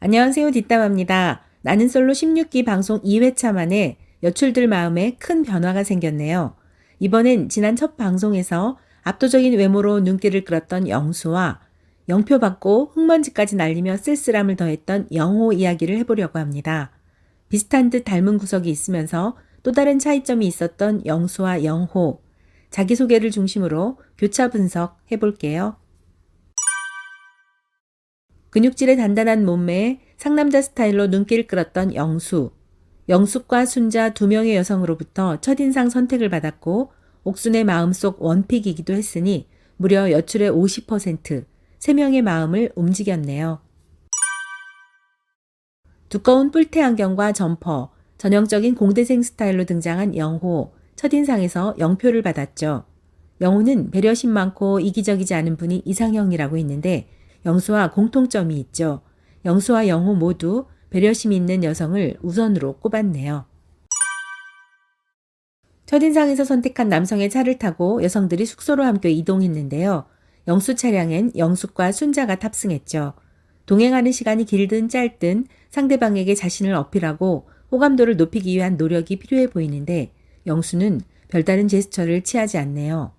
안녕하세요. 뒷담화입니다. 나는 솔로 16기 방송 2회차 만에 여출들 마음에 큰 변화가 생겼네요. 이번엔 지난 첫 방송에서 압도적인 외모로 눈길을 끌었던 영수와 영표 받고 흙먼지까지 날리며 쓸쓸함을 더했던 영호 이야기를 해보려고 합니다. 비슷한 듯 닮은 구석이 있으면서 또 다른 차이점이 있었던 영수와 영호. 자기소개를 중심으로 교차 분석 해볼게요. 근육질의 단단한 몸매에 상남자 스타일로 눈길을 끌었던 영수. 영숙과 순자 두 명의 여성으로부터 첫인상 선택을 받았고 옥순의 마음속 원픽이기도 했으니 무려 여출의 50%, 3명의 마음을 움직였네요. 두꺼운 뿔테 안경과 점퍼, 전형적인 공대생 스타일로 등장한 영호, 첫인상에서 영표를 받았죠. 영호는 배려심 많고 이기적이지 않은 분이 이상형이라고 했는데 영수와 공통점이 있죠. 영수와 영호 모두 배려심 있는 여성을 우선으로 꼽았네요. 첫인상에서 선택한 남성의 차를 타고 여성들이 숙소로 함께 이동했는데요. 영수 차량엔 영숙과 순자가 탑승했죠. 동행하는 시간이 길든 짧든 상대방에게 자신을 어필하고 호감도를 높이기 위한 노력이 필요해 보이는데 영수는 별다른 제스처를 취하지 않네요.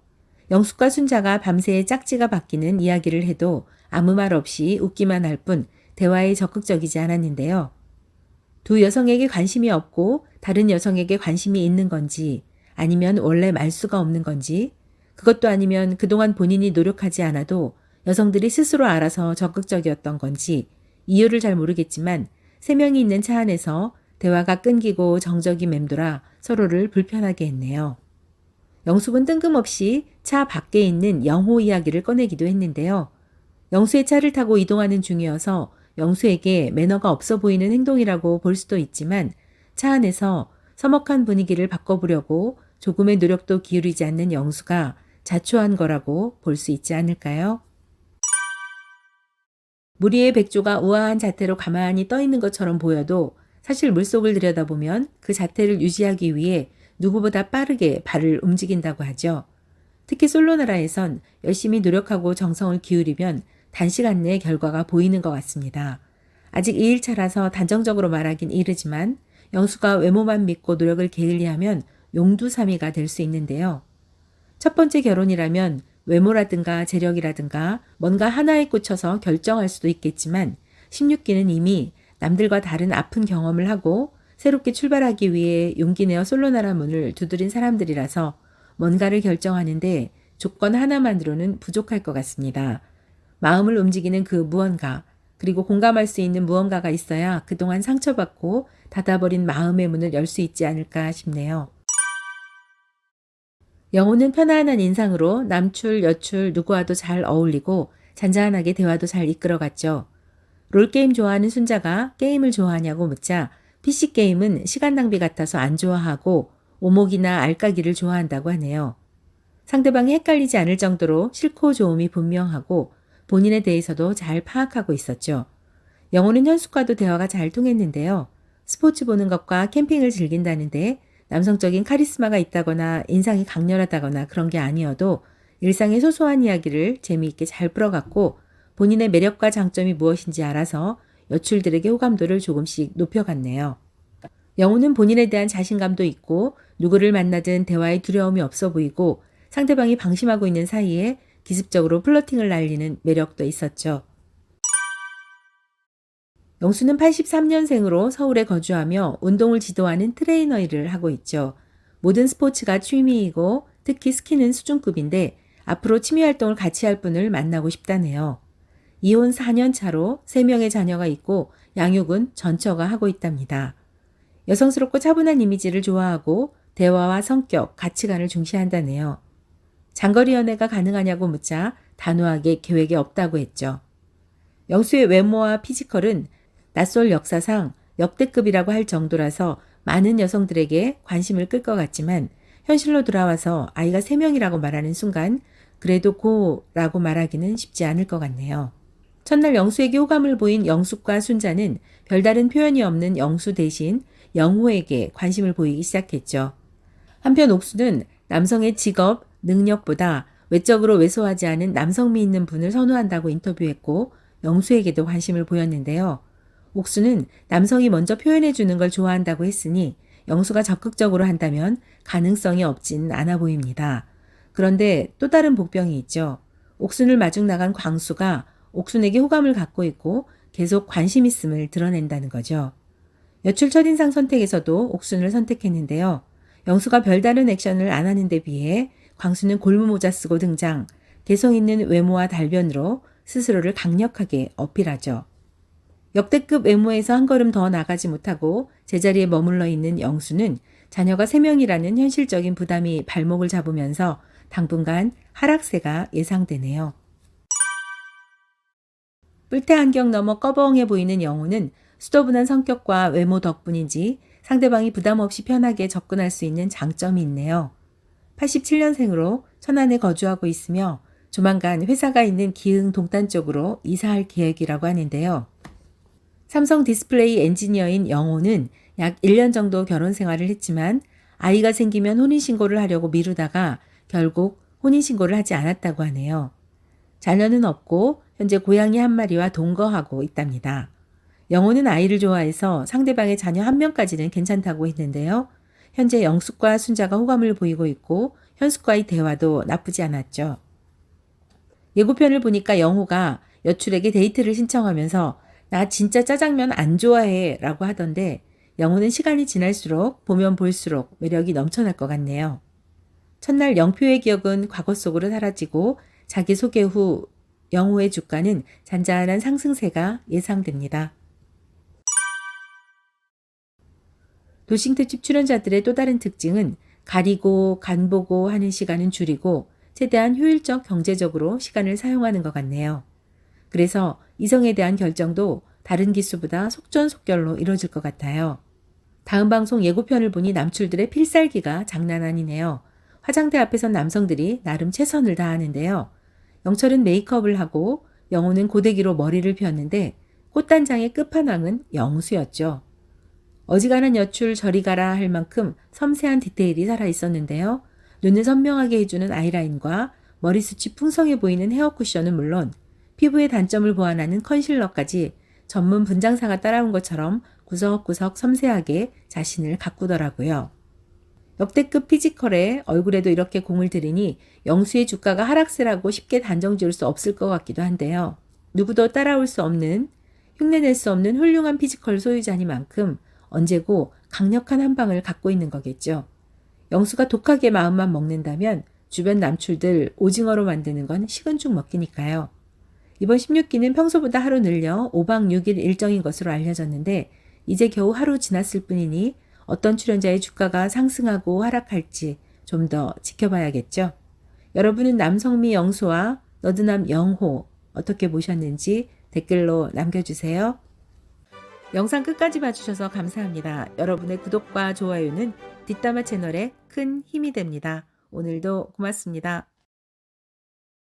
영숙과 순자가 밤새 짝지가 바뀌는 이야기를 해도 아무 말 없이 웃기만 할 뿐 대화에 적극적이지 않았는데요. 두 여성에게 관심이 없고 다른 여성에게 관심이 있는 건지 아니면 원래 말수가 없는 건지 그것도 아니면 그동안 본인이 노력하지 않아도 여성들이 스스로 알아서 적극적이었던 건지 이유를 잘 모르겠지만 3명이 있는 차 안에서 대화가 끊기고 정적이 맴돌아 서로를 불편하게 했네요. 영숙은 뜬금없이 차 밖에 있는 영호 이야기를 꺼내기도 했는데요. 영수의 차를 타고 이동하는 중이어서 영수에게 매너가 없어 보이는 행동이라고 볼 수도 있지만 차 안에서 서먹한 분위기를 바꿔보려고 조금의 노력도 기울이지 않는 영수가 자초한 거라고 볼 수 있지 않을까요? 무리의 백조가 우아한 자태로 가만히 떠 있는 것처럼 보여도 사실 물속을 들여다보면 그 자태를 유지하기 위해 누구보다 빠르게 발을 움직인다고 하죠. 특히 솔로나라에선 열심히 노력하고 정성을 기울이면 단시간 내에 결과가 보이는 것 같습니다. 아직 2일차라서 단정적으로 말하긴 이르지만 영수가 외모만 믿고 노력을 게을리하면 용두사미가 될 수 있는데요. 첫 번째 결혼이라면 외모라든가 재력이라든가 뭔가 하나에 꽂혀서 결정할 수도 있겠지만 16기는 이미 남들과 다른 아픈 경험을 하고 새롭게 출발하기 위해 용기 내어 솔로나라 문을 두드린 사람들이라서 뭔가를 결정하는데 조건 하나만으로는 부족할 것 같습니다. 마음을 움직이는 그 무언가, 그리고 공감할 수 있는 무언가가 있어야 그동안 상처받고 닫아버린 마음의 문을 열 수 있지 않을까 싶네요. 영호는 편안한 인상으로 남출, 여출 누구와도 잘 어울리고 잔잔하게 대화도 잘 이끌어갔죠. 롤게임 좋아하는 순자가 게임을 좋아하냐고 묻자 PC게임은 시간 낭비 같아서 안 좋아하고 오목이나 알까기를 좋아한다고 하네요. 상대방이 헷갈리지 않을 정도로 싫고 좋음이 분명하고 본인에 대해서도 잘 파악하고 있었죠. 영호는 현숙과도 대화가 잘 통했는데요. 스포츠 보는 것과 캠핑을 즐긴다는데 남성적인 카리스마가 있다거나 인상이 강렬하다거나 그런 게 아니어도 일상의 소소한 이야기를 재미있게 잘 풀어갔고 본인의 매력과 장점이 무엇인지 알아서 여출들에게 호감도를 조금씩 높여갔네요. 영호는 본인에 대한 자신감도 있고 누구를 만나든 대화에 두려움이 없어 보이고 상대방이 방심하고 있는 사이에 기습적으로 플러팅을 날리는 매력도 있었죠. 영수는 83년생으로 서울에 거주하며 운동을 지도하는 트레이너 일을 하고 있죠. 모든 스포츠가 취미이고 특히 스키는 수준급인데 앞으로 취미 활동을 같이 할 분을 만나고 싶다네요. 이혼 4년 차로 3명의 자녀가 있고 양육은 전처가 하고 있답니다. 여성스럽고 차분한 이미지를 좋아하고 대화와 성격, 가치관을 중시한다네요. 장거리 연애가 가능하냐고 묻자 단호하게 계획이 없다고 했죠. 영수의 외모와 피지컬은 낯설 역사상 역대급이라고 할 정도라서 많은 여성들에게 관심을 끌 것 같지만 현실로 돌아와서 아이가 3명이라고 말하는 순간 그래도 고라고 말하기는 쉽지 않을 것 같네요. 첫날 영수에게 호감을 보인 영숙과 순자는 별다른 표현이 없는 영수 대신 영호에게 관심을 보이기 시작했죠. 한편 옥수는 남성의 직업, 능력보다 외적으로 왜소하지 않은 남성미 있는 분을 선호한다고 인터뷰했고 영수에게도 관심을 보였는데요. 옥수는 남성이 먼저 표현해 주는 걸 좋아한다고 했으니 영수가 적극적으로 한다면 가능성이 없진 않아 보입니다. 그런데 또 다른 복병이 있죠. 옥순을 마중 나간 광수가 옥순에게 호감을 갖고 있고 계속 관심 있음을 드러낸다는 거죠. 여출 첫인상 선택에서도 옥순을 선택했는데요. 영수가 별다른 액션을 안 하는 데 비해 광수는 골무모자 쓰고 등장, 개성 있는 외모와 달변으로 스스로를 강력하게 어필하죠. 역대급 외모에서 한 걸음 더 나가지 못하고 제자리에 머물러 있는 영수는 자녀가 3명이라는 현실적인 부담이 발목을 잡으면서 당분간 하락세가 예상되네요. 뿔테 안경 너머 꺼벙해 보이는 영호는 수더분한 성격과 외모 덕분인지 상대방이 부담 없이 편하게 접근할 수 있는 장점이 있네요. 87년생으로 천안에 거주하고 있으며 조만간 회사가 있는 기흥 동탄 쪽으로 이사할 계획이라고 하는데요. 삼성 디스플레이 엔지니어인 영호는 약 1년 정도 결혼 생활을 했지만 아이가 생기면 혼인신고를 하려고 미루다가 결국 혼인신고를 하지 않았다고 하네요. 자녀는 없고 현재 고양이 한 마리와 동거하고 있답니다. 영호는 아이를 좋아해서 상대방의 자녀 1명까지는 괜찮다고 했는데요. 현재 영숙과 순자가 호감을 보이고 있고 현숙과의 대화도 나쁘지 않았죠. 예고편을 보니까 영호가 여출에게 데이트를 신청하면서 나 진짜 짜장면 안 좋아해 라고 하던데 영호는 시간이 지날수록 보면 볼수록 매력이 넘쳐날 것 같네요. 첫날 영표의 기억은 과거 속으로 사라지고 자기 소개 후 영호의 주가는 잔잔한 상승세가 예상됩니다. 도싱특집 출연자들의 또 다른 특징은 가리고 간보고 하는 시간은 줄이고 최대한 효율적 경제적으로 시간을 사용하는 것 같네요. 그래서 이성에 대한 결정도 다른 기수보다 속전속결로 이루어질 것 같아요. 다음 방송 예고편을 보니 남출들의 필살기가 장난 아니네요. 화장대 앞에선 남성들이 나름 최선을 다하는데요. 영철은 메이크업을 하고 영호는 고데기로 머리를 폈는데 꽃단장의 끝판왕은 영수였죠. 어지간한 여출 저리 가라 할 만큼 섬세한 디테일이 살아있었는데요. 눈을 선명하게 해주는 아이라인과 머리숱이 풍성해 보이는 헤어 쿠션은 물론 피부의 단점을 보완하는 컨실러까지 전문 분장사가 따라온 것처럼 구석구석 섬세하게 자신을 가꾸더라고요. 역대급 피지컬에 얼굴에도 이렇게 공을 들이니 영수의 주가가 하락세라고 쉽게 단정 지을 수 없을 것 같기도 한데요. 누구도 따라올 수 없는, 흉내낼 수 없는 훌륭한 피지컬 소유자니만큼 언제고 강력한 한 방을 갖고 있는 거겠죠. 영수가 독하게 마음만 먹는다면 주변 남출들 오징어로 만드는 건 식은 죽 먹기니까요. 이번 16기는 평소보다 하루 늘려 5박 6일 일정인 것으로 알려졌는데 이제 겨우 하루 지났을 뿐이니 어떤 출연자의 주가가 상승하고 하락할지 좀 더 지켜봐야겠죠. 여러분은 남성미 영수와 너드남 영호 어떻게 보셨는지 댓글로 남겨주세요. 영상 끝까지 봐주셔서 감사합니다. 여러분의 구독과 좋아요는 뒷담화 채널에 큰 힘이 됩니다. 오늘도 고맙습니다.